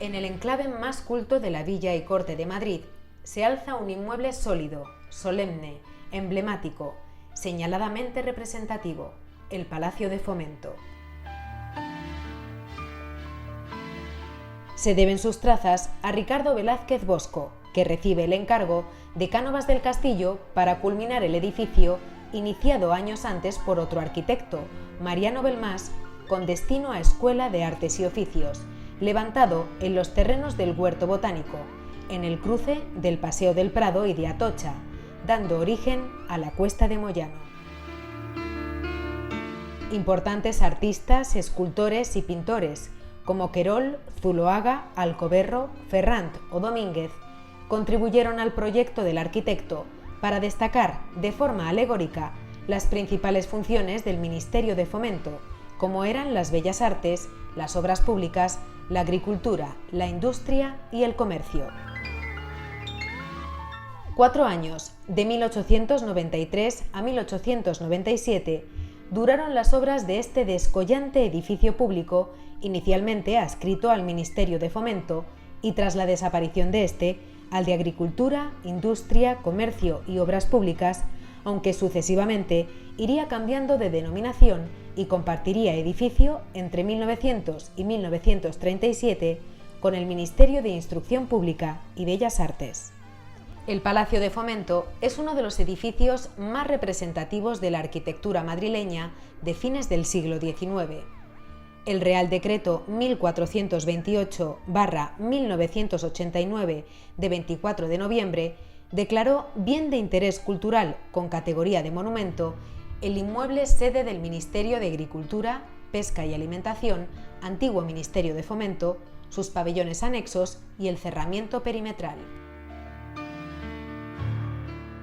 En el enclave más culto de la Villa y Corte de Madrid se alza un inmueble sólido, solemne, emblemático, señaladamente representativo, el Palacio de Fomento. Se deben sus trazas a Ricardo Velázquez Bosco, que recibe el encargo de Cánovas del Castillo para culminar el edificio iniciado años antes por otro arquitecto, Mariano Belmás, con destino a Escuela de Artes y Oficios, levantado en los terrenos del Huerto Botánico, en el cruce del Paseo del Prado y de Atocha, dando origen a la Cuesta de Moyano. Importantes artistas, escultores y pintores, como Querol, Zuloaga, Alcoberro, Ferrand o Domínguez, contribuyeron al proyecto del arquitecto para destacar de forma alegórica las principales funciones del Ministerio de Fomento, como eran las bellas artes, las obras públicas, la agricultura, la industria y el comercio. 4 años, de 1893 a 1897, duraron las obras de este descollante edificio público, inicialmente adscrito al Ministerio de Fomento y tras la desaparición de este, al de Agricultura, Industria, Comercio y Obras Públicas, aunque sucesivamente iría cambiando de denominación y compartiría edificio entre 1900 y 1937 con el Ministerio de Instrucción Pública y Bellas Artes. El Palacio de Fomento es uno de los edificios más representativos de la arquitectura madrileña de fines del siglo XIX. El Real Decreto 1428/1989 de 24 de noviembre declaró bien de interés cultural con categoría de monumento el inmueble sede del Ministerio de Agricultura, Pesca y Alimentación, antiguo Ministerio de Fomento, sus pabellones anexos y el cerramiento perimetral.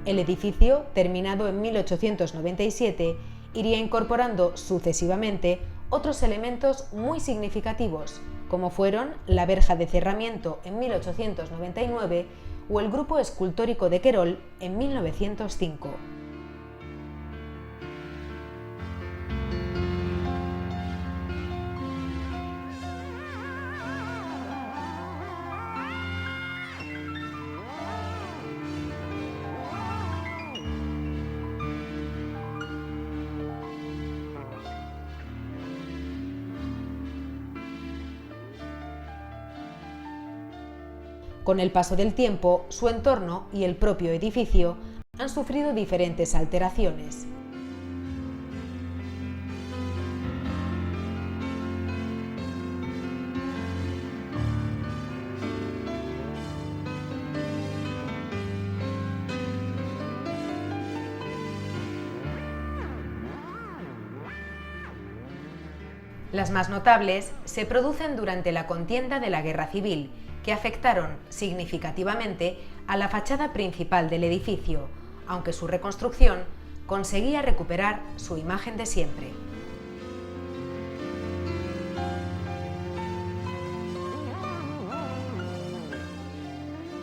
El edificio, terminado en 1897, iría incorporando sucesivamente otros elementos muy significativos, como fueron la verja de cerramiento en 1899 o el grupo escultórico de Querol en 1905. Con el paso del tiempo, su entorno y el propio edificio han sufrido diferentes alteraciones. Las más notables se producen durante la contienda de la Guerra Civil, que afectaron significativamente a la fachada principal del edificio, aunque su reconstrucción conseguía recuperar su imagen de siempre.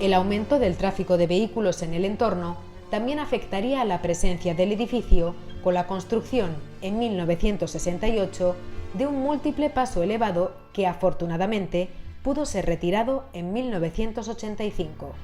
El aumento del tráfico de vehículos en el entorno también afectaría a la presencia del edificio con la construcción en 1968 de un múltiple paso elevado que afortunadamente pudo ser retirado en 1985.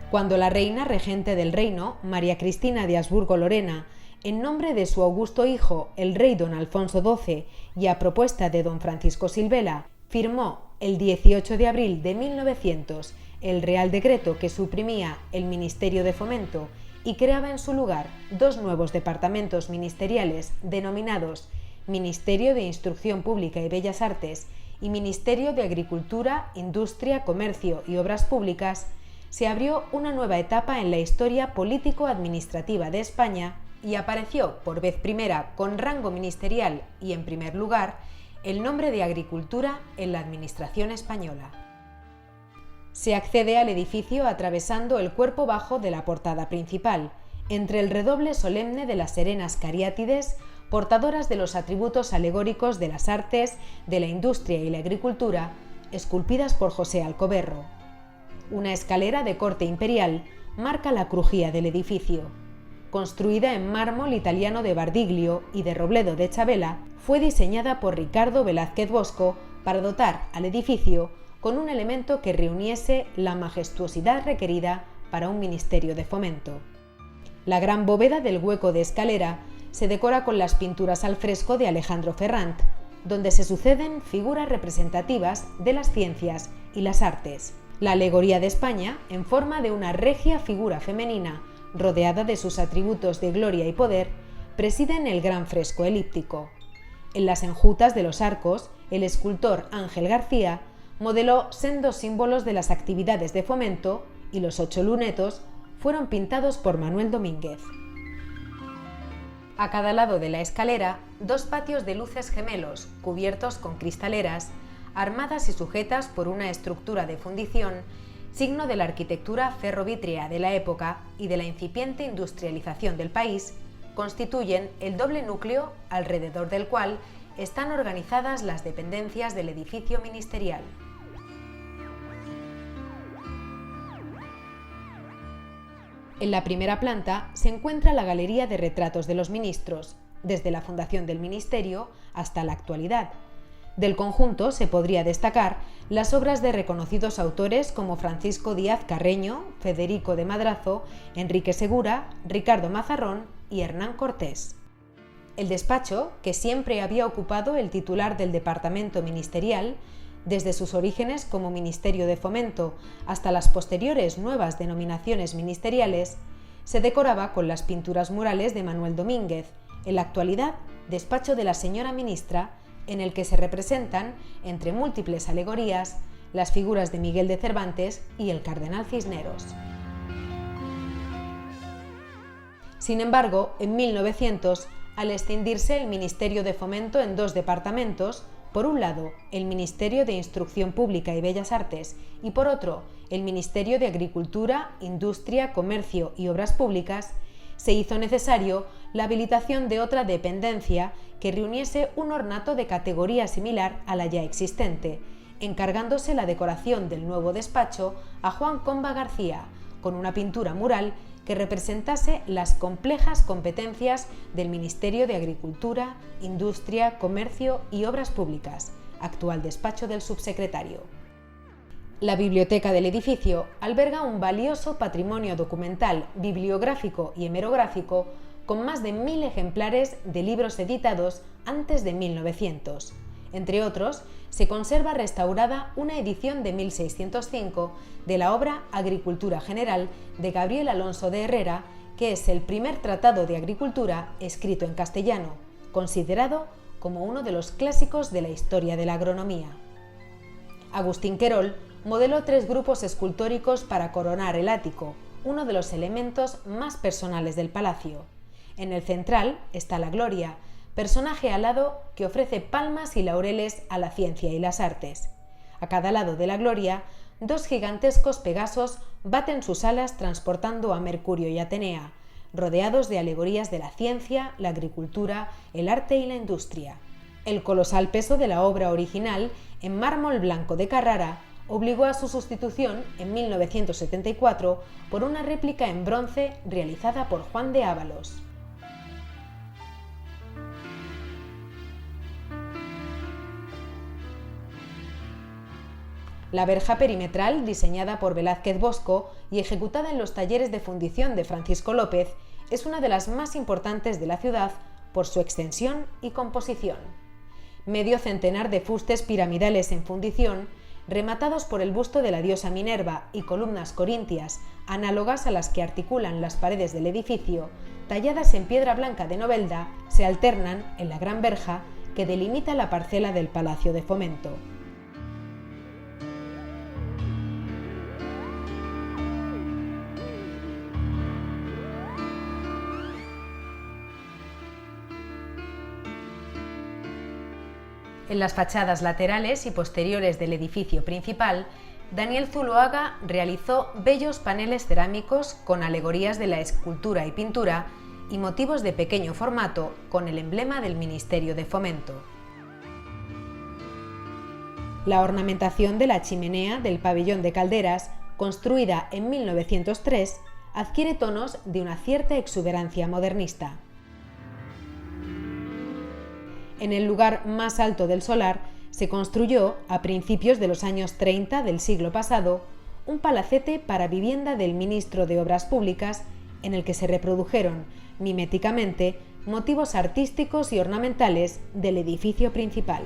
Cuando la reina regente del reino, María Cristina de Habsburgo-Lorena, en nombre de su augusto hijo, el rey don Alfonso XII, y a propuesta de don Francisco Silvela, firmó el 18 de abril de 1900 el Real Decreto que suprimía el Ministerio de Fomento y creaba en su lugar 2 nuevos departamentos ministeriales denominados Ministerio de Instrucción Pública y Bellas Artes y Ministerio de Agricultura, Industria, Comercio y Obras Públicas, se abrió una nueva etapa en la historia político-administrativa de España y apareció por vez primera con rango ministerial y en primer lugar el nombre de Agricultura en la administración española. Se accede al edificio atravesando el cuerpo bajo de la portada principal, entre el redoble solemne de las serenas cariátides, portadoras de los atributos alegóricos de las artes, de la industria y la agricultura, esculpidas por José Alcoberro. Una escalera de corte imperial marca la crujía del edificio. Construida en mármol italiano de Bardiglio y de Robledo de Chabela, fue diseñada por Ricardo Velázquez Bosco para dotar al edificio con un elemento que reuniese la majestuosidad requerida para un ministerio de fomento. La gran bóveda del hueco de escalera se decora con las pinturas al fresco de Alejandro Ferrand, donde se suceden figuras representativas de las ciencias y las artes. La alegoría de España, en forma de una regia figura femenina, rodeada de sus atributos de gloria y poder, presiden el gran fresco elíptico. En las enjutas de los arcos, el escultor Ángel García modeló sendos símbolos de las actividades de fomento y los 8 lunetos fueron pintados por Manuel Domínguez. A cada lado de la escalera, 2 patios de luces gemelos, cubiertos con cristaleras, armadas y sujetas por una estructura de fundición, signo de la arquitectura ferrovítrea de la época y de la incipiente industrialización del país, constituyen el doble núcleo alrededor del cual están organizadas las dependencias del edificio ministerial. En la primera planta se encuentra la galería de retratos de los ministros, desde la fundación del ministerio hasta la actualidad. Del conjunto se podría destacar las obras de reconocidos autores como Francisco Díaz Carreño, Federico de Madrazo, Enrique Segura, Ricardo Mazarrón y Hernán Cortés. El despacho, que siempre había ocupado el titular del departamento ministerial, desde sus orígenes como Ministerio de Fomento hasta las posteriores nuevas denominaciones ministeriales, se decoraba con las pinturas murales de Manuel Domínguez, en la actualidad despacho de la señora ministra, en el que se representan, entre múltiples alegorías, las figuras de Miguel de Cervantes y el cardenal Cisneros. Sin embargo, en 1900, al escindirse el Ministerio de Fomento en 2 departamentos, por un lado, el Ministerio de Instrucción Pública y Bellas Artes y por otro, el Ministerio de Agricultura, Industria, Comercio y Obras Públicas, se hizo necesario la habilitación de otra dependencia que reuniese un ornato de categoría similar a la ya existente, encargándose la decoración del nuevo despacho a Juan Comba García, con una pintura mural que representase las complejas competencias del Ministerio de Agricultura, Industria, Comercio y Obras Públicas, actual despacho del subsecretario. La biblioteca del edificio alberga un valioso patrimonio documental, bibliográfico y hemerográfico con más de 1000 ejemplares de libros editados antes de 1900. Entre otros, se conserva restaurada una edición de 1605 de la obra Agricultura General de Gabriel Alonso de Herrera, que es el primer tratado de agricultura escrito en castellano, considerado como uno de los clásicos de la historia de la agronomía. Agustín Querol modeló 3 grupos escultóricos para coronar el ático, uno de los elementos más personales del palacio. En el central está la Gloria, personaje alado que ofrece palmas y laureles a la ciencia y las artes. A cada lado de la Gloria, 2 gigantescos Pegasos baten sus alas transportando a Mercurio y Atenea, rodeados de alegorías de la ciencia, la agricultura, el arte y la industria. El colosal peso de la obra original, en mármol blanco de Carrara, obligó a su sustitución en 1974 por una réplica en bronce realizada por Juan de Ávalos. La verja perimetral, diseñada por Velázquez Bosco y ejecutada en los talleres de fundición de Francisco López, es una de las más importantes de la ciudad por su extensión y composición. Medio centenar de fustes piramidales en fundición, rematados por el busto de la diosa Minerva y columnas corintias, análogas a las que articulan las paredes del edificio, talladas en piedra blanca de Novelda, se alternan en la gran verja que delimita la parcela del Palacio de Fomento. En las fachadas laterales y posteriores del edificio principal, Daniel Zuloaga realizó bellos paneles cerámicos con alegorías de la escultura y pintura y motivos de pequeño formato con el emblema del Ministerio de Fomento. La ornamentación de la chimenea del pabellón de calderas, construida en 1903, adquiere tonos de una cierta exuberancia modernista. En el lugar más alto del solar se construyó, a principios de los años 30 del siglo pasado, un palacete para vivienda del ministro de Obras Públicas en el que se reprodujeron miméticamente motivos artísticos y ornamentales del edificio principal.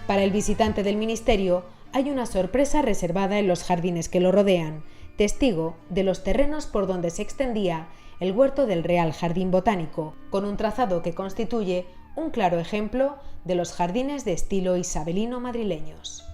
Para el visitante del ministerio hay una sorpresa reservada en los jardines que lo rodean, testigo de los terrenos por donde se extendía el huerto del Real Jardín Botánico, con un trazado que constituye un claro ejemplo de los jardines de estilo isabelino madrileños.